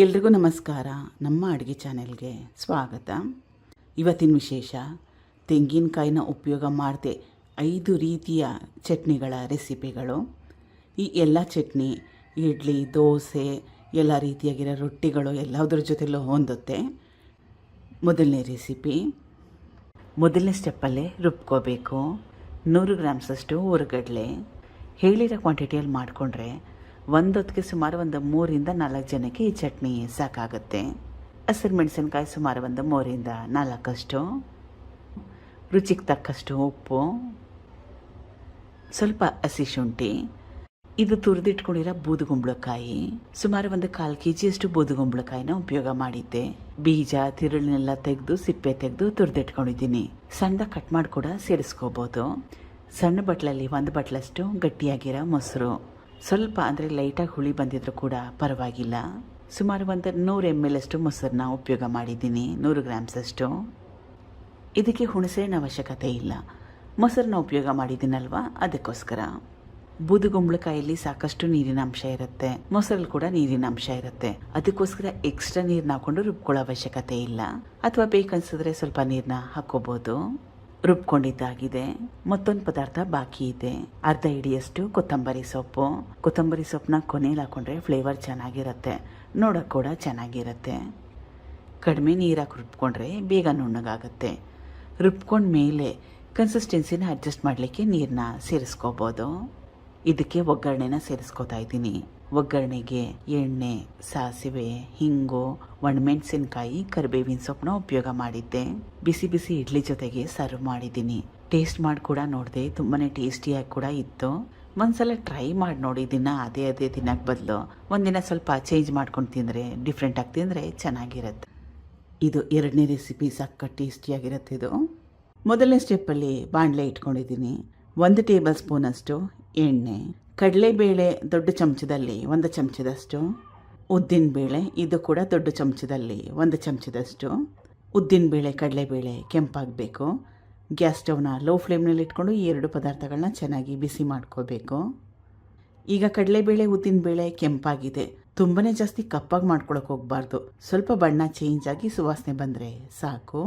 ಎಲ್ರಿಗೂ ನಮಸ್ಕಾರ. ನಮ್ಮ ಅಡುಗೆ ಚಾನೆಲ್ಗೆ ಸ್ವಾಗತ. ಇವತ್ತಿನ ವಿಶೇಷ ತೆಂಗಿನಕಾಯಿನ ಉಪಯೋಗ ಮಾಡದೆ 5 ರೀತಿಯ ಚಟ್ನಿಗಳ ರೆಸಿಪಿಗಳು. ಈ ಎಲ್ಲ ಚಟ್ನಿ ಇಡ್ಲಿ, ದೋಸೆ, ಎಲ್ಲ ರೀತಿಯಾಗಿರೋ ರೊಟ್ಟಿಗಳು ಎಲ್ಲದರ ಜೊತೆಲೂ ಹೊಂದುತ್ತೆ. ಮೊದಲನೇ ರೆಸಿಪಿ, ಮೊದಲನೇ ಸ್ಟೆಪ್ಪಲ್ಲೇ ರುಬ್ಕೋಬೇಕು. 100 ಗ್ರಾಮ್ಸಷ್ಟು ಹುರ್ಗಡ್ಲೆ. ಹೇಳಿರೋ ಕ್ವಾಂಟಿಟಿಯಲ್ಲಿ ಮಾಡಿಕೊಂಡ್ರೆ ಒಂದೊತ್ತಿಗೆ ಸುಮಾರು 3 ರಿಂದ 4 ಜನಕ್ಕೆ ಈ ಚಟ್ನಿ ಸಾಕಾಗುತ್ತೆ. ಹಸಿರು ಮೆಣಸಿನ್ಕಾಯಿ ಸುಮಾರು 3 ರಿಂದ 4 ರುಚಿಗೆ ತಕ್ಕಷ್ಟು ಉಪ್ಪು, ಸ್ವಲ್ಪ ಹಸಿ ಶುಂಠಿ. ಇದು ತುರಿದಿಟ್ಕೊಂಡಿರೋ ಬೂದುಗುಂಬಳಕಾಯಿ, ಸುಮಾರು 1/4 kg ಬೂದುಗುಂಬಳಕಾಯಿನ ಉಪಯೋಗ ಮಾಡಿದ್ದೆ. ಬೀಜ ತಿರುಳನ್ನೆಲ್ಲ ತೆಗೆದು ಸಿಪ್ಪೆ ತೆಗೆದು ತುರಿದಿಟ್ಕೊಂಡಿದ್ದೀನಿ. ಸಣ್ಣ ಕಟ್ ಮಾಡಿ ಕೂಡ ಸೇರಿಸ್ಕೋಬೋದು. ಸಣ್ಣ ಬಟ್ಲಲ್ಲಿ 1 ಬಟ್ಲಷ್ಟು ಗಟ್ಟಿಯಾಗಿರೋ ಮೊಸರು, ಸ್ವಲ್ಪ ಅಂದರೆ ಲೈಟಾಗಿ ಹುಳಿ ಬಂದಿದ್ರೂ ಕೂಡ ಪರವಾಗಿಲ್ಲ. ಸುಮಾರು 100 ml ಅಷ್ಟು ಮೊಸರನ್ನ ಉಪಯೋಗ ಮಾಡಿದ್ದೀನಿ, 100 ಗ್ರಾಮ್ಸಷ್ಟು. ಇದಕ್ಕೆ ಹುಣಸೆಹಣ್ಣು ಅವಶ್ಯಕತೆ ಇಲ್ಲ, ಮೊಸರನ್ನ ಉಪಯೋಗ ಮಾಡಿದ್ದೀನಲ್ವ ಅದಕ್ಕೋಸ್ಕರ. ಬೂದುಗುಂಬಳಕಾಯಲ್ಲಿ ಸಾಕಷ್ಟು ನೀರಿನ ಅಂಶ ಇರುತ್ತೆ, ಮೊಸರಲ್ಲಿ ಕೂಡ ನೀರಿನ ಅಂಶ ಇರುತ್ತೆ. ಅದಕ್ಕೋಸ್ಕರ ಎಕ್ಸ್ಟ್ರಾ ನೀರನ್ನ ಹಾಕೊಂಡು ರುಬ್ಕೊಳ್ಳೋ ಅವಶ್ಯಕತೆ ಇಲ್ಲ. ಅಥವಾ ಬೇಕನ್ಸಿದ್ರೆ ಸ್ವಲ್ಪ ನೀರನ್ನ ಹಾಕೋಬೋದು. ರುಬ್ಕೊಂಡಿದ್ದಾಗಿದೆ. ಮತ್ತೊಂದು ಪದಾರ್ಥ ಬಾಕಿ ಇದೆ. ಅರ್ಧ ಹಿಡಿಯಷ್ಟು ಕೊತ್ತಂಬರಿ ಸೊಪ್ಪು. ಕೊತ್ತಂಬರಿ ಸೊಪ್ಪನ್ನ ಕೊನೆಯಲ್ಲಿ ಹಾಕೊಂಡ್ರೆ ಫ್ಲೇವರ್ ಚೆನ್ನಾಗಿರುತ್ತೆ, ನೋಡೋಕೆ ಕೂಡ ಚೆನ್ನಾಗಿರುತ್ತೆ. ಕಡಿಮೆ ನೀರಾಗಿ ರುಬ್ಕೊಂಡ್ರೆ ಬೇಗ ನುಣ್ಣಗಾಗುತ್ತೆ. ರುಬ್ಕೊಂಡ ಮೇಲೆ ಕನ್ಸಿಸ್ಟೆನ್ಸಿನ ಅಡ್ಜಸ್ಟ್ ಮಾಡಲಿಕ್ಕೆ ನೀರನ್ನ ಸೇರಿಸ್ಕೋಬೋದು. ಇದಕ್ಕೆ ಒಗ್ಗರಣೆನ ಸೇರಿಸ್ಕೋತಾ ಇದ್ದೀನಿ. ಒಗ್ಗರಣೆಗೆ ಎಣ್ಣೆ, ಸಾಸಿವೆ, ಹಿಂಗು, ಒಣಮೆಣಸಿನ್ಕಾಯಿ, ಕರಿಬೇವಿನ ಸೊಪ್ಪನ್ನ ಉಪಯೋಗ ಮಾಡಿದ್ದೆ. ಬಿಸಿ ಬಿಸಿ ಇಡ್ಲಿ ಜೊತೆಗೆ ಸರ್ವ್ ಮಾಡಿದ್ದೀನಿ. ಟೇಸ್ಟ್ ಮಾಡಿ ಕೂಡ ನೋಡಿದೆ, ತುಂಬಾ ಟೇಸ್ಟಿಯಾಗಿ ಕೂಡ ಇತ್ತು. ಒಂದ್ಸಲ ಟ್ರೈ ಮಾಡಿ ನೋಡಿ. ದಿನ ಅದೇ ತಿನ್ನೋಕ್ಕೆ ಬದಲು ಒಂದಿನ ಸ್ವಲ್ಪ ಚೇಂಜ್ ಮಾಡ್ಕೊಂಡು ತಿಂದರೆ, ಡಿಫ್ರೆಂಟಾಗಿ ತಿಂದರೆ ಚೆನ್ನಾಗಿರುತ್ತೆ. ಇದು ಎರಡನೇ ರೆಸಿಪಿ, ಸಕ್ಕತ್ ಟೇಸ್ಟಿಯಾಗಿರುತ್ತೆ ಇದು. ಮೊದಲನೇ ಸ್ಟೆಪ್ಪಲ್ಲಿ ಬಾಣಲೆ ಇಟ್ಕೊಂಡಿದ್ದೀನಿ. 1 ಟೇಬಲ್ ಸ್ಪೂನ್ ಅಷ್ಟು ಎಣ್ಣೆ, ಕಡಲೆಬೇಳೆ ದೊಡ್ಡ ಚಮಚದಲ್ಲಿ 1 ಚಮಚದಷ್ಟು, ಉದ್ದಿನಬೇಳೆ ಇದು ಕೂಡ ದೊಡ್ಡ ಚಮಚದಲ್ಲಿ 1 ಚಮಚದಷ್ಟು. ಉದ್ದಿನಬೇಳೆ ಕಡಲೆಬೇಳೆ ಕೆಂಪಾಗಬೇಕು. ಗ್ಯಾಸ್ ಸ್ಟವ್ನ ಲೋ ಫ್ಲೇಮ್ನಲ್ಲಿ ಇಟ್ಕೊಂಡು ಈ 2 ಪದಾರ್ಥಗಳನ್ನ ಚೆನ್ನಾಗಿ ಬಿಸಿ ಮಾಡ್ಕೋಬೇಕು. ಈಗ ಕಡಲೆಬೇಳೆ ಉದ್ದಿನಬೇಳೆ ಕೆಂಪಾಗಿದೆ. ತುಂಬಾ ಜಾಸ್ತಿ ಕಪ್ಪಾಗಿ ಮಾಡ್ಕೊಳಕ್ಕೆ ಹೋಗಬಾರ್ದು, ಸ್ವಲ್ಪ ಬಣ್ಣ ಚೇಂಜ್ ಆಗಿ ಸುವಾಸನೆ ಬಂದರೆ ಸಾಕು.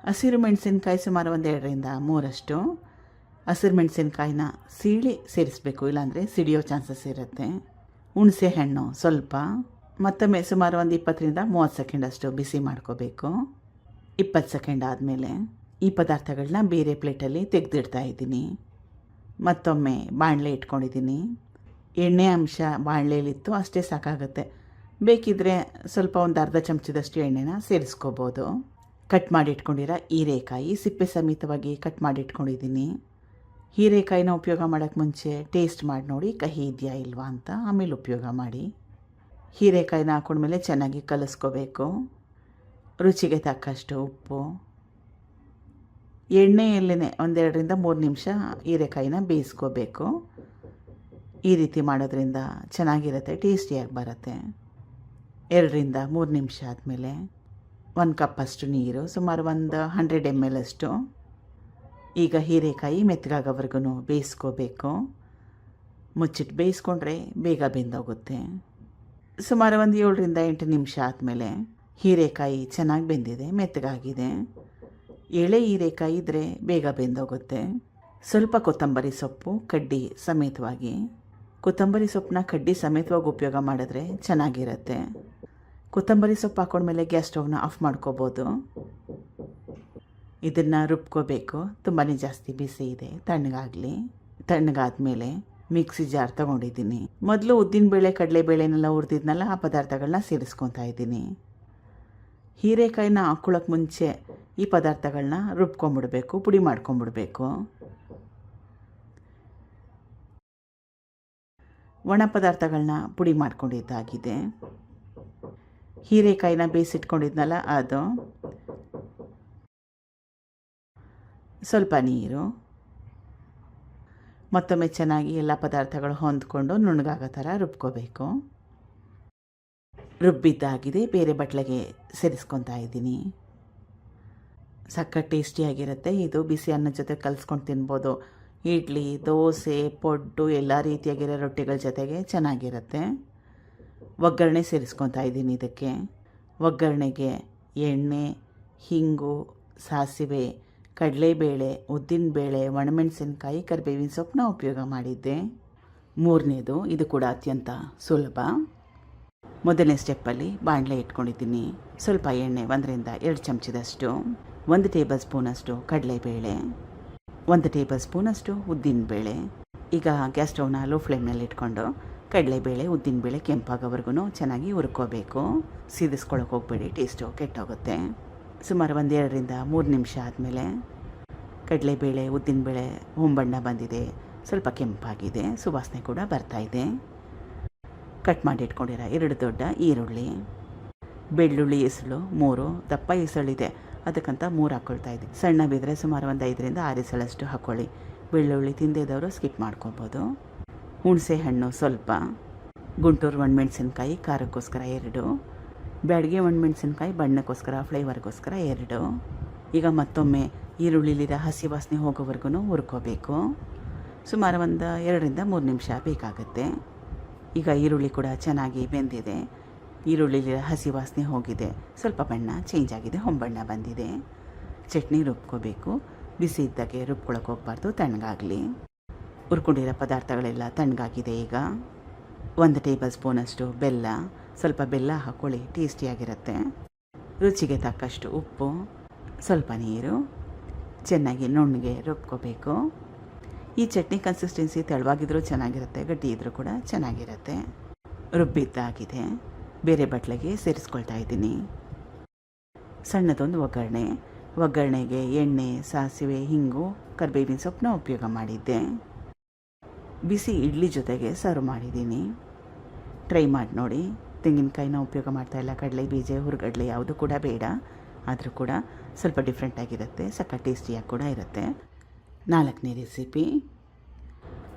ಹಸಿರು ಮೆಣಸಿನ್ಕಾಯಿ ಸುಮಾರು 2 ರಿಂದ 3 ಹಸಿರು ಮೆಣಸಿನ್ಕಾಯಿನ ಸೀಳಿ ಸೇರಿಸಬೇಕು, ಇಲ್ಲಾಂದರೆ ಸಿಡಿಯೋ ಚಾನ್ಸಸ್ ಇರುತ್ತೆ. ಹುಣಸೆ ಹಣ್ಣು ಸ್ವಲ್ಪ, ಮತ್ತೊಮ್ಮೆ ಸುಮಾರು 20 ರಿಂದ 30 ಸೆಕೆಂಡ್ ಅಷ್ಟು ಬಿಸಿ ಮಾಡ್ಕೋಬೇಕು. 20 ಸೆಕೆಂಡ್ ಆದಮೇಲೆ ಈ ಪದಾರ್ಥಗಳನ್ನ ಬೇರೆ ಪ್ಲೇಟಲ್ಲಿ ತೆಗೆದಿಡ್ತಾ ಇದ್ದೀನಿ. ಮತ್ತೊಮ್ಮೆ ಬಾಣಲೆ ಇಟ್ಕೊಂಡಿದ್ದೀನಿ. ಎಣ್ಣೆ ಅಂಶ ಬಾಣಲೆಯಲ್ಲಿತ್ತು, ಅಷ್ಟೇ ಸಾಕಾಗುತ್ತೆ. ಬೇಕಿದ್ದರೆ ಸ್ವಲ್ಪ 1 ಅರ್ಧ ಚಮಚದಷ್ಟು ಎಣ್ಣೆನ ಸೇರಿಸ್ಕೋಬೋದು. ಕಟ್ ಮಾಡಿ ಇಟ್ಕೊಂಡಿರೋ ಹೀರೆಕಾಯಿ ಸಿಪ್ಪೆ ಸಮೇತವಾಗಿ ಕಟ್ ಮಾಡಿ ಇಟ್ಕೊಂಡಿದ್ದೀನಿ. ಹೀರೆಕಾಯಿನ ಉಪಯೋಗ ಮಾಡೋಕ್ಕೆ ಮುಂಚೆ ಟೇಸ್ಟ್ ಮಾಡಿ ನೋಡಿ, ಕಹಿ ಇದೆಯಾ ಇಲ್ವಾ ಅಂತ, ಆಮೇಲೆ ಉಪಯೋಗ ಮಾಡಿ. ಹೀರೆಕಾಯಿನ ಹಾಕೊಂಡ್ಮೇಲೆ ಚೆನ್ನಾಗಿ ಕಲಿಸ್ಕೋಬೇಕು. ರುಚಿಗೆ ತಕ್ಕಷ್ಟು ಉಪ್ಪು. ಎಣ್ಣೆಯಲ್ಲೇ 1-2 ರಿಂದ 3 ನಿಮಿಷ ಹೀರೆಕಾಯಿನ ಬೇಯಿಸ್ಕೋಬೇಕು. ಈ ರೀತಿ ಮಾಡೋದ್ರಿಂದ ಚೆನ್ನಾಗಿರುತ್ತೆ, ಟೇಸ್ಟಿಯಾಗಿ ಬರುತ್ತೆ. 2 ರಿಂದ 3 ನಿಮಿಷ ಆದಮೇಲೆ 1 ಕಪ್ಪಷ್ಟು ನೀರು, ಸುಮಾರು 100 ml ಅಷ್ಟು. ಈಗ ಹೀರೆಕಾಯಿ ಮೆತ್ತಗಾಗೋವರೆಗೂ ಬೇಯಿಸ್ಕೋಬೇಕು. ಮುಚ್ಚಿಟ್ಟು ಬೇಯಿಸ್ಕೊಂಡ್ರೆ ಬೇಗ ಬೆಂದೋಗುತ್ತೆ. ಸುಮಾರು 7 ರಿಂದ 8 ನಿಮಿಷ ಆದಮೇಲೆ ಹೀರೆಕಾಯಿ ಚೆನ್ನಾಗಿ ಬೆಂದಿದೆ, ಮೆತ್ತಗಾಗಿದೆ. ಎಳೆ ಹೀರೆಕಾಯಿ ಇದ್ದರೆ ಬೇಗ ಬೆಂದೋಗುತ್ತೆ. ಸ್ವಲ್ಪ ಕೊತ್ತಂಬರಿ ಸೊಪ್ಪು ಕಡ್ಡಿ ಸಮೇತವಾಗಿ. ಕೊತ್ತಂಬರಿ ಸೊಪ್ಪನ್ನ ಕಡ್ಡಿ ಸಮೇತವಾಗಿ ಉಪಯೋಗ ಮಾಡಿದ್ರೆ ಚೆನ್ನಾಗಿರುತ್ತೆ. ಕೊತ್ತಂಬರಿ ಸೊಪ್ಪು ಹಾಕೊಂಡ್ಮೇಲೆ ಗ್ಯಾಸ್ ಸ್ಟವ್ನ ಆಫ್ ಮಾಡ್ಕೋಬೋದು. ಇದನ್ನು ರುಬ್ಕೋಬೇಕು, ತುಂಬಾ ಜಾಸ್ತಿ ಬಿಸಿ ಇದೆ, ತಣ್ಣಗಾಗಲಿ. ತಣ್ಣಗಾದ್ಮೇಲೆ ಮಿಕ್ಸಿ ಜಾರ್ ತೊಗೊಂಡಿದ್ದೀನಿ. ಮೊದಲು ಉದ್ದಿನಬೇಳೆ ಕಡಲೆಬೇಳೆನೆಲ್ಲ ಹುರಿದಿದ್ನಲ್ಲ, ಆ ಪದಾರ್ಥಗಳನ್ನ ಸೇರಿಸ್ಕೊತಾ ಇದ್ದೀನಿ. ಹೀರೆಕಾಯಿನ ಹಾಕ್ಕೊಳ್ಳೋಕೆ ಮುಂಚೆ ಈ ಪದಾರ್ಥಗಳನ್ನ ರುಬ್ಕೊಂಬಿಡ್ಬೇಕು, ಪುಡಿ ಮಾಡ್ಕೊಂಬಿಡ್ಬೇಕು. ಒಣ ಪದಾರ್ಥಗಳನ್ನ ಪುಡಿ ಮಾಡ್ಕೊಂಡಿದ್ದಾಗಿದೆ. ಹೀರೆಕಾಯಿನ ಬೇಯಿಸಿಟ್ಕೊಂಡಿದ್ನಲ್ಲ ಅದು, ಸ್ವಲ್ಪ ನೀರು. ಮತ್ತೊಮ್ಮೆ ಚೆನ್ನಾಗಿ ಎಲ್ಲ ಪದಾರ್ಥಗಳು ಹೊಂದ್ಕೊಂಡು ನುಣ್ಣಗಾಗೋ ಥರ ರುಬ್ಕೋಬೇಕು. ರುಬ್ಬಿದ್ದಾಗಿದೆ, ಬೇರೆ ಬಟ್ಲಿಗೆ ಸೇರಿಸ್ಕೊತಾ ಇದ್ದೀನಿ. ಸಕ್ಕತ್ ಟೇಸ್ಟಿಯಾಗಿರುತ್ತೆ ಇದು. ಬಿಸಿ ಅನ್ನದ ಜೊತೆ ಕಲಿಸ್ಕೊಂಡು ತಿನ್ಬೋದು. ಇಡ್ಲಿ, ದೋಸೆ, ಪೊಡ್ಡು ಎಲ್ಲ ರೀತಿಯಾಗಿರೋ ರೊಟ್ಟಿಗಳ ಜೊತೆಗೆ ಚೆನ್ನಾಗಿರುತ್ತೆ. ಒಗ್ಗರಣೆ ಸೇರಿಸ್ಕೊತಾ ಇದ್ದೀನಿ. ಇದಕ್ಕೆ ಒಗ್ಗರಣೆಗೆ ಎಣ್ಣೆ, ಹಿಂಗು, ಸಾಸಿವೆ, ಕಡಲೆಬೇಳೆ, ಉದ್ದಿನಬೇಳೆ, ಒಣಮೆಣಸಿನ್ಕಾಯಿ, ಕರಿಬೇವಿನ ಸೊಪ್ಪನ್ನ ಉಪಯೋಗ ಮಾಡಿದ್ದೆ. ಮೂರನೇದು, ಇದು ಕೂಡ ಅತ್ಯಂತ ಸುಲಭ. ಮೊದಲನೇ ಸ್ಟೆಪ್ಪಲ್ಲಿ ಬಾಣಲೆ ಇಟ್ಕೊಂಡಿದ್ದೀನಿ. ಸ್ವಲ್ಪ ಎಣ್ಣೆ, 1-2 ಚಮಚದಷ್ಟು, 1 ಟೇಬಲ್ ಸ್ಪೂನಷ್ಟು ಕಡಲೆಬೇಳೆ, 1 ಟೇಬಲ್ ಸ್ಪೂನಷ್ಟು ಉದ್ದಿನಬೇಳೆ. ಈಗ ಗ್ಯಾಸ್ ಸ್ಟವ್ನ ಲೋ ಫ್ಲೇಮ್ನಲ್ಲಿ ಇಟ್ಕೊಂಡು ಕಡಲೆಬೇಳೆ, ಉದ್ದಿನಬೇಳೆ ಕೆಂಪಾಗೋವರೆಗೂ ಚೆನ್ನಾಗಿ ಹುರ್ಕೋಬೇಕು. ಸೀದಿಸ್ಕೊಳಕ್ಕೆ ಹೋಗ್ಬೇಡಿ, ಟೇಸ್ಟು ಕೆಟ್ಟೋಗುತ್ತೆ. ಸುಮಾರು 1-2-3 ನಿಮಿಷ ಆದಮೇಲೆ ಕಡಲೆಬೇಳೆ, ಉದ್ದಿನಬೇಳೆ ಹೊಂಬಣ್ಣ ಬಂದಿದೆ, ಸ್ವಲ್ಪ ಕೆಂಪಾಗಿದೆ, ಸುವಾಸನೆ ಕೂಡ ಬರ್ತಾಯಿದೆ. ಕಟ್ ಮಾಡಿ ಇಟ್ಕೊಂಡಿರೋ 2 ದೊಡ್ಡ ಈರುಳ್ಳಿ, ಬೆಳ್ಳುಳ್ಳಿ ಎಸಳು 3, ದಪ್ಪ ಎಸಳಿದೆ ಅದಕ್ಕಂತ 3 ಹಾಕ್ಕೊಳ್ತಾ ಇದ್ದೀನಿ. ಸಣ್ಣ ಬಿದ್ದರೆ ಸುಮಾರು 5-6 ಎಸಳಷ್ಟು ಹಾಕ್ಕೊಳ್ಳಿ. ಬೆಳ್ಳುಳ್ಳಿ ತಿಂದಿದ್ದವರು ಸ್ಕಿಪ್ ಮಾಡ್ಕೊಬೋದು. ಹುಣಸೆ ಹಣ್ಣು ಸ್ವಲ್ಪ, ಗುಂಟೂರು ಒಣಮೆಣಸಿನ್ಕಾಯಿ ಖಾರಕ್ಕೋಸ್ಕರ 2, ಬ್ಯಾಡಗೆ ಒಣಮೆಣಸಿನ್ಕಾಯಿ ಬಣ್ಣಕ್ಕೋಸ್ಕರ ಫ್ಲೇವರ್ಗೋಸ್ಕರ 2. ಈಗ ಮತ್ತೊಮ್ಮೆ ಈರುಳ್ಳಿಲಿರೋ ಹಸಿ ವಾಸನೆ ಹೋಗೋವರೆಗೂ ಹುರ್ಕೋಬೇಕು. ಸುಮಾರು 2-3 ನಿಮಿಷ ಬೇಕಾಗುತ್ತೆ. ಈಗ ಈರುಳ್ಳಿ ಕೂಡ ಚೆನ್ನಾಗಿ ಬೆಂದಿದೆ, ಈರುಳ್ಳಿಲಿರೋ ಹಸಿ ವಾಸನೆ ಹೋಗಿದೆ, ಸ್ವಲ್ಪ ಬಣ್ಣ ಚೇಂಜ್ ಆಗಿದೆ, ಹೊಂಬಣ್ಣ ಬಂದಿದೆ. ಚಟ್ನಿ ರುಬ್ಕೋಬೇಕು. ಬಿಸಿ ಇದ್ದಾಗೆ ರುಬ್ಕೊಳಕ್ಕೆ ಹೋಗ್ಬಾರ್ದು, ತಣ್ಣಗಾಗಲಿ. ಹುರ್ಕೊಂಡಿರೋ ಪದಾರ್ಥಗಳೆಲ್ಲ ತಣ್ಣಗಾಗಿದೆ. ಈಗ 1 ಟೇಬಲ್ ಸ್ಪೂನಷ್ಟು ಬೆಲ್ಲ, ಸ್ವಲ್ಪ ಬೆಲ್ಲ ಹಾಕ್ಕೊಳ್ಳಿ, ಟೇಸ್ಟಿಯಾಗಿರುತ್ತೆ. ರುಚಿಗೆ ತಕ್ಕಷ್ಟು ಉಪ್ಪು, ಸ್ವಲ್ಪ ನೀರು, ಚೆನ್ನಾಗಿ ನುಣ್ಣಗೆ ರುಬ್ಕೋಬೇಕು. ಈ ಚಟ್ನಿ ಕನ್ಸಿಸ್ಟೆನ್ಸಿ ತೆಳುವಾಗಿದ್ರೂ ಚೆನ್ನಾಗಿರುತ್ತೆ, ಗಟ್ಟಿ ಇದ್ರೂ ಕೂಡ ಚೆನ್ನಾಗಿರುತ್ತೆ. ರುಬ್ಬಿದ್ದಾಗಿದೆ. ಬೇರೆ ಬಟ್ಲಿಗೆ ಸೇರಿಸ್ಕೊಳ್ತಾ ಇದ್ದೀನಿ. ಸಣ್ಣದೊಂದು ಒಗ್ಗರಣೆಗೆ ಎಣ್ಣೆ, ಸಾಸಿವೆ, ಹಿಂಗು, ಕರಿಬೇವಿನ ಸೊಪ್ಪನ್ನ ಉಪಯೋಗ ಮಾಡಿದ್ದೆ. ಬಿಸಿ ಇಡ್ಲಿ ಜೊತೆಗೆ ಸರ್ವ್ ಮಾಡಿದ್ದೀನಿ. ಟ್ರೈ ಮಾಡಿ ನೋಡಿ. ತೆಂಗಿನಕಾಯಿನ ಉಪಯೋಗ ಮಾಡ್ತಾಯಿಲ್ಲ, ಕಡಲೆ ಬೀಜ, ಹುರುಗಡ್ಲೆ ಯಾವುದು ಕೂಡ ಬೇಡ. ಆದರೂ ಕೂಡ ಸ್ವಲ್ಪ ಡಿಫ್ರೆಂಟಾಗಿರುತ್ತೆ, ಸಕ್ಕ ಟೇಸ್ಟಿಯಾಗಿ ಕೂಡ ಇರುತ್ತೆ. 4ನೇ ರೆಸಿಪಿ.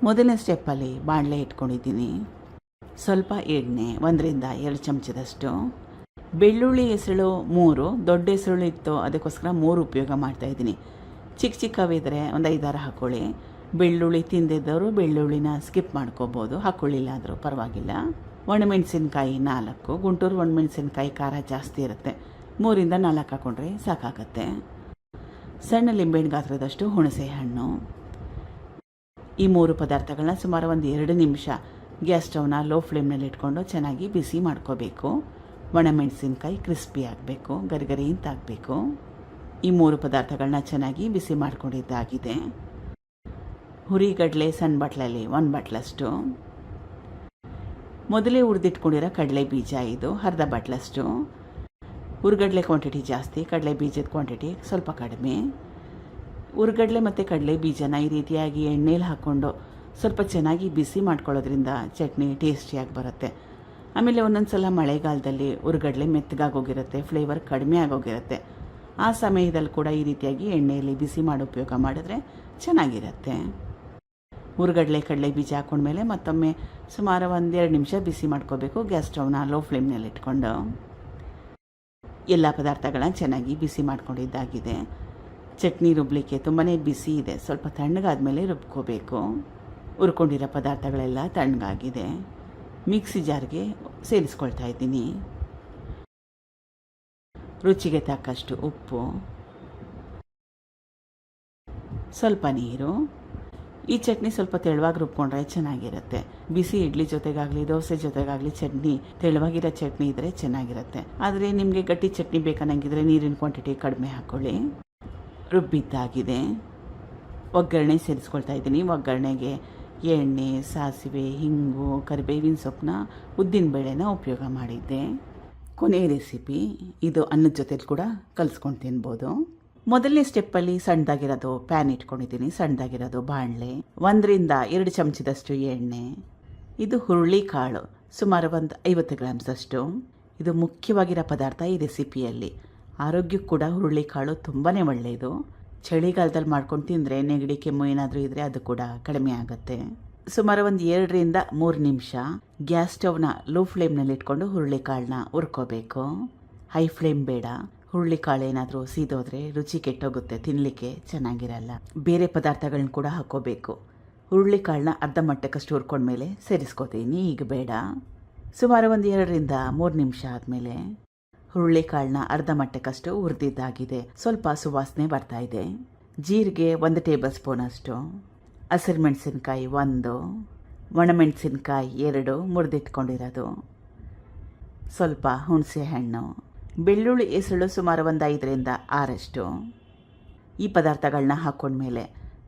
ಮೊದಲನೇ ಸ್ಟೆಪ್ಪಲ್ಲಿ ಬಾಣಲೆ ಇಟ್ಕೊಂಡಿದ್ದೀನಿ. ಸ್ವಲ್ಪ ಎಣ್ಣೆ, 1-2 ಚಮಚದಷ್ಟು. ಬೆಳ್ಳುಳ್ಳಿ ಹೆಸಳು 3, ದೊಡ್ಡ ಹೆಸಳು ಇತ್ತು ಅದಕ್ಕೋಸ್ಕರ 3 ಉಪಯೋಗ ಮಾಡ್ತಾಯಿದ್ದೀನಿ. ಚಿಕ್ಕವಿದ್ರೆ 5-6 ಹಾಕ್ಕೊಳ್ಳಿ. ಬೆಳ್ಳುಳ್ಳಿ ತಿಂದಿದ್ದವರು ಬೆಳ್ಳುಳ್ಳಿನ ಸ್ಕಿಪ್ ಮಾಡ್ಕೋಬೋದು, ಹಾಕ್ಕೊಳ್ಳಿಲ್ಲ ಆದರೂ ಪರವಾಗಿಲ್ಲ. ಒಣಮೆಣಸಿನ್ಕಾಯಿ 4, ಗುಂಟೂರು ಒಣಮೆಣಸಿನ್ಕಾಯಿ ಖಾರ ಜಾಸ್ತಿ ಇರುತ್ತೆ, 3-4 ಹಾಕ್ಕೊಂಡ್ರೆ ಸಾಕಾಗತ್ತೆ. ಸಣ್ಣ ಲಿಂಬೆಹಣ್ಣು ಗಾತ್ರದಷ್ಟು ಹುಣಸೆ ಹಣ್ಣು. ಈ 3 ಪದಾರ್ಥಗಳನ್ನ ಸುಮಾರು 1-2 ನಿಮಿಷ ಗ್ಯಾಸ್ ಸ್ಟವ್ನ ಲೋ ಫ್ಲೇಮ್ನಲ್ಲಿ ಇಟ್ಕೊಂಡು ಚೆನ್ನಾಗಿ ಬಿಸಿ ಮಾಡ್ಕೋಬೇಕು. ಒಣಮೆಣಸಿನ್ಕಾಯಿ ಕ್ರಿಸ್ಪಿ ಆಗಬೇಕು, ಗರಿಗರಿ ಅಂತ ಆಗಬೇಕು. ಈ 3 ಪದಾರ್ಥಗಳನ್ನ ಚೆನ್ನಾಗಿ ಬಿಸಿ ಮಾಡ್ಕೊಂಡಿದ್ದಾಗಿದೆ. ಹುರಿಗಡಲೆ ಸಣ್ಣ ಬಟ್ಲಲ್ಲಿ 1 ಬಟ್ಲಷ್ಟು. ಮೊದಲೇ ಹುರಿದಿಟ್ಕೊಂಡಿರೋ ಕಡಲೆ ಬೀಜ ಇದು ಅರ್ಧ ಬಟ್ಲಷ್ಟು. ಹುರುಗಡ್ಲೆ ಕ್ವಾಂಟಿಟಿ ಜಾಸ್ತಿ, ಕಡಲೆ ಬೀಜದ ಕ್ವಾಂಟಿಟಿ ಸ್ವಲ್ಪ ಕಡಿಮೆ. ಹುರುಗಡ್ಲೆ ಮತ್ತು ಕಡಲೆ ಬೀಜನ ಈ ರೀತಿಯಾಗಿ ಎಣ್ಣೆಲಿ ಹಾಕ್ಕೊಂಡು ಸ್ವಲ್ಪ ಚೆನ್ನಾಗಿ ಬಿಸಿ ಮಾಡ್ಕೊಳ್ಳೋದ್ರಿಂದ ಚಟ್ನಿ ಟೇಸ್ಟಿಯಾಗಿ ಬರುತ್ತೆ. ಆಮೇಲೆ ಒಂದೊಂದು ಸಲ ಮಳೆಗಾಲದಲ್ಲಿ ಹುರುಗಡ್ಲೆ ಮೆತ್ತಗಾಗೋಗಿರುತ್ತೆ, ಫ್ಲೇವರ್ ಕಡಿಮೆ ಆಗೋಗಿರುತ್ತೆ. ಆ ಸಮಯದಲ್ಲಿ ಕೂಡ ಈ ರೀತಿಯಾಗಿ ಎಣ್ಣೆಯಲ್ಲಿ ಬಿಸಿ ಮಾಡಿ ಉಪಯೋಗ ಮಾಡಿದ್ರೆ ಚೆನ್ನಾಗಿರುತ್ತೆ. ಹುರುಗಡ್ಲೆ ಕಡಲೆ ಬೀಜ ಹಾಕ್ಕೊಂಡ್ಮೇಲೆ ಮತ್ತೊಮ್ಮೆ ಸುಮಾರು 1-2 ನಿಮಿಷ ಬಿಸಿ ಮಾಡ್ಕೋಬೇಕು. ಗ್ಯಾಸ್ ಸ್ಟವ್ನ ಲೋ ಫ್ಲೇಮ್ನಲ್ಲಿ ಇಟ್ಕೊಂಡು ಎಲ್ಲ ಪದಾರ್ಥಗಳನ್ನ ಚೆನ್ನಾಗಿ ಬಿಸಿ ಮಾಡ್ಕೊಂಡಿದ್ದಾಗಿದೆ. ಚಟ್ನಿ ರುಬ್ಲಿಕ್ಕೆ ತುಂಬಾ ಬಿಸಿ ಇದೆ, ಸ್ವಲ್ಪ ತಣ್ಣಗಾದ್ಮೇಲೆ ರುಬ್ಕೋಬೇಕು. ಹುರ್ಕೊಂಡಿರೋ ಪದಾರ್ಥಗಳೆಲ್ಲ ತಣ್ಣಗಾಗಿದೆ. ಮಿಕ್ಸಿ ಜಾರ್ಗೆ ಸೇರಿಸ್ಕೊಳ್ತಾ ಇದ್ದೀನಿ. ರುಚಿಗೆ ತಕ್ಕಷ್ಟು ಉಪ್ಪು, ಸ್ವಲ್ಪ ನೀರು. ಈ ಚಟ್ನಿ ಸ್ವಲ್ಪ ತೆಳುವಾಗಿ ರುಬ್ಕೊಂಡ್ರೆ ಚೆನ್ನಾಗಿರುತ್ತೆ. ಬಿಸಿ ಇಡ್ಲಿ ಜೊತೆಗಾಗಲಿ ದೋಸೆ ಜೊತೆಗಾಗಲಿ ಚಟ್ನಿ ತೆಳುವಾಗಿರೋ ಚಟ್ನಿ ಇದ್ದರೆ ಚೆನ್ನಾಗಿರುತ್ತೆ. ಆದರೆ ನಿಮಗೆ ಗಟ್ಟಿ ಚಟ್ನಿ ಬೇಕನ್ನಂಗಿದ್ರೆ ನೀರಿನ ಕ್ವಾಂಟಿಟಿ ಕಡಿಮೆ ಹಾಕ್ಕೊಳ್ಳಿ. ರುಬ್ಬಿದ್ದಾಗಿದೆ. ಒಗ್ಗರಣೆ ಸೇರಿಸ್ಕೊಳ್ತಾ ಇದ್ದೀನಿ. ಒಗ್ಗರಣೆಗೆ ಎಣ್ಣೆ, ಸಾಸಿವೆ, ಹಿಂಗು, ಕರಿಬೇವಿನ ಸೊಪ್ಪನ್ನ, ಉದ್ದಿನಬೇಳೆನ ಉಪಯೋಗ ಮಾಡಿದ್ದೆ. ಕೊನೆಯ ರೆಸಿಪಿ ಇದು ಅನ್ನದ ಜೊತೆಲಿ ಕೂಡ ಕಲಿಸ್ಕೊಂಡು ತಿನ್ಬೋದು. ಮೊದಲನೇ ಸ್ಟೆಪ್ಪಲ್ಲಿ ಸಣ್ಣದಾಗಿರೋದು ಪ್ಯಾನ್ ಇಟ್ಕೊಂಡಿದ್ದೀನಿ, ಸಣ್ಣದಾಗಿರೋದು ಬಾಣಲೆ, 1-2 ಚಮಚದಷ್ಟು ಎಣ್ಣೆ. ಇದು ಹುರುಳಿ ಕಾಳು, ಸುಮಾರು 50 ಗ್ರಾಮ್ಸಷ್ಟು. ಇದು ಮುಖ್ಯವಾಗಿರೋ ಪದಾರ್ಥ ಈ ರೆಸಿಪಿಯಲ್ಲಿ. ಆರೋಗ್ಯಕ್ಕೆ ಕೂಡ ಹುರುಳಿ ಕಾಳು ತುಂಬಾ ಒಳ್ಳೆಯದು. ಚಳಿಗಾಲದಲ್ಲಿ ಮಾಡ್ಕೊಂಡು ತಿಂದರೆ ನೆಗಡಿ ಕೆಮ್ಮು ಏನಾದರೂ ಇದ್ದರೆ ಅದು ಕೂಡ ಕಡಿಮೆ ಆಗುತ್ತೆ. ಸುಮಾರು 2-3 ನಿಮಿಷ ಗ್ಯಾಸ್ ಸ್ಟವ್ನ ಲೋ ಫ್ಲೇಮ್ನಲ್ಲಿ ಇಟ್ಕೊಂಡು ಹುರುಳಿ ಕಾಳನ್ನ ಹುರ್ಕೋಬೇಕು. ಹೈ ಫ್ಲೇಮ್ ಬೇಡ. ಹುರುಳಿ ಕಾಳು ಏನಾದರೂ ಸೀದೋದ್ರೆ ರುಚಿ ಕೆಟ್ಟೋಗುತ್ತೆ, ತಿನ್ನಲಿಕ್ಕೆ ಚೆನ್ನಾಗಿರಲ್ಲ. ಬೇರೆ ಪದಾರ್ಥಗಳನ್ನ ಕೂಡ ಹಾಕ್ಕೋಬೇಕು. ಹುರುಳಿ ಕಾಳನ್ನ ಅರ್ಧ ಮಟ್ಟಕ್ಕಷ್ಟು ಹುರ್ಕೊಂಡ್ಮೇಲೆ ಸೇರಿಸ್ಕೋತೀನಿ, ಈಗ ಬೇಡ. ಸುಮಾರು ಒಂದು 2-3 ನಿಮಿಷ ಆದಮೇಲೆ ಹುರುಳಿಕಾಳನ್ನ ಅರ್ಧ ಮಟ್ಟಕ್ಕಷ್ಟು ಹುರಿದಿದ್ದಾಗಿದೆ. ಸ್ವಲ್ಪ ಸುವಾಸನೆ ಬರ್ತಾ ಇದೆ. ಜೀರಿಗೆ 1 ಟೇಬಲ್ ಸ್ಪೂನ್ ಅಷ್ಟು, ಹಸಿರು ಮೆಣಸಿನ್ಕಾಯಿ 1, ಒಣಮೆಣಸಿನ್ಕಾಯಿ 2 ಮುರಿದಿಟ್ಕೊಂಡಿರೋದು, ಸ್ವಲ್ಪ ಹುಣಸೆ ಹಣ್ಣು, ಬೆಳ್ಳುಳ್ಳಿ ಎಸಳು ಸುಮಾರು ಒಂದು 5-6 ಈ ಪದಾರ್ಥಗಳನ್ನ ಹಾಕ್ಕೊಂಡ್ಮೇಲೆ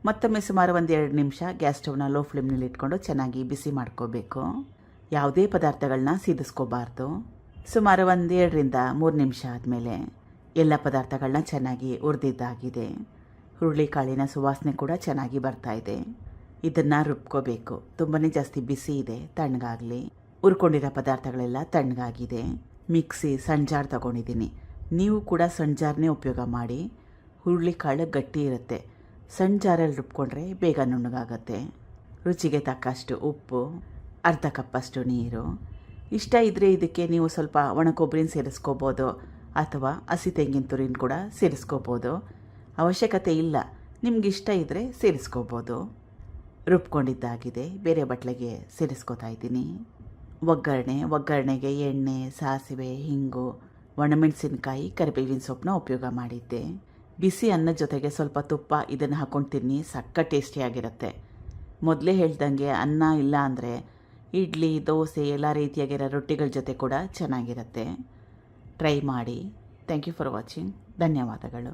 ಮತ್ತೊಮ್ಮೆ ಸುಮಾರು ಒಂದು 2 ನಿಮಿಷ ಗ್ಯಾಸ್ ಸ್ಟವ್ನ ಲೋ ಫ್ಲೇಮ್ನಲ್ಲಿ ಇಟ್ಕೊಂಡು ಚೆನ್ನಾಗಿ ಬಿಸಿ ಮಾಡ್ಕೋಬೇಕು. ಯಾವುದೇ ಪದಾರ್ಥಗಳನ್ನ ಸಿದಿಸ್ಕೋಬಾರ್ದು. ಸುಮಾರು ಒಂದು 2-3 ನಿಮಿಷ ಆದಮೇಲೆ ಎಲ್ಲ ಪದಾರ್ಥಗಳನ್ನ ಚೆನ್ನಾಗಿ ಹುರಿದಿದ್ದಾಗಿದೆ. ಹುರುಳಿಕಾಳಿನ ಸುವಾಸನೆ ಕೂಡ ಚೆನ್ನಾಗಿ ಬರ್ತಾ ಇದೆ. ಇದನ್ನು ರುಬ್ಕೋಬೇಕು. ತುಂಬಾ ಜಾಸ್ತಿ ಬಿಸಿ ಇದೆ, ತಣ್ಣಗಾಗಲಿ. ಹುರ್ಕೊಂಡಿರೋ ಪದಾರ್ಥಗಳೆಲ್ಲ ತಣ್ಣಗಾಗಿದೆ. ಮಿಕ್ಸಿ ಸಣ್ಣ ಜಾರ್ ತೊಗೊಂಡಿದ್ದೀನಿ. ನೀವು ಕೂಡ ಸಣ್ಣ ಜಾರನ್ನೇ ಉಪಯೋಗ ಮಾಡಿ. ಹುರುಳಿಕಾಳು ಗಟ್ಟಿ ಇರುತ್ತೆ. ಸಣ್ಣ ಜಾರಲ್ಲಿ ರುಬ್ಕೊಂಡ್ರೆ ಬೇಗ ನುಣ್ಣಗಾಗತ್ತೆ. ರುಚಿಗೆ ತಕ್ಕಷ್ಟು ಉಪ್ಪು, ಅರ್ಧ ಕಪ್ಪಷ್ಟು ನೀರು. ಇಷ್ಟ ಇದ್ದರೆ ಇದಕ್ಕೆ ನೀವು ಸ್ವಲ್ಪ ಒಣ ಕೊಬ್ಬರಿನ ಸೇರಿಸ್ಕೋಬೋದು ಅಥವಾ ಹಸಿ ತೆಂಗಿನ ತುರಿನ ಕೂಡ ಸೇರಿಸ್ಕೋಬೋದು. ಅವಶ್ಯಕತೆ ಇಲ್ಲ, ನಿಮಗಿಷ್ಟ ಇದ್ದರೆ ಸೇರಿಸ್ಕೋಬೋದು. ರುಬ್ಕೊಂಡಿದ್ದಾಗಿದೆ. ಬೇರೆ ಬಟ್ಲಿಗೆ ಸೇರಿಸ್ಕೋತಾ ಇದ್ದೀನಿ. ಒಗ್ಗರಣೆಗೆ ಎಣ್ಣೆ, ಸಾಸಿವೆ, ಹಿಂಗು, ಒಣಮೆಣಸಿನ್ಕಾಯಿ, ಕರಿಬೇವಿನ ಸೊಪ್ಪನ್ನ ಉಪಯೋಗ ಮಾಡಿದ್ದೆ. ಬಿಸಿ ಅನ್ನದ ಜೊತೆಗೆ ಸ್ವಲ್ಪ ತುಪ್ಪ ಇದನ್ನು ಹಾಕ್ಕೊಂಡು ತಿನ್ನಿ, ಸಕ್ಕ ಟೇಸ್ಟಿಯಾಗಿರುತ್ತೆ. ಮೊದಲೇ ಹೇಳ್ದಂಗೆ ಅನ್ನ ಇಲ್ಲ ಅಂದರೆ ಇಡ್ಲಿ, ದೋಸೆ ಎಲ್ಲ ರೀತಿಯಾಗಿರೋ ರೊಟ್ಟಿಗಳ ಜೊತೆ ಕೂಡ ಚೆನ್ನಾಗಿರುತ್ತೆ. ಟ್ರೈ ಮಾಡಿ. Thank you for watching. ಧನ್ಯವಾದಗಳು.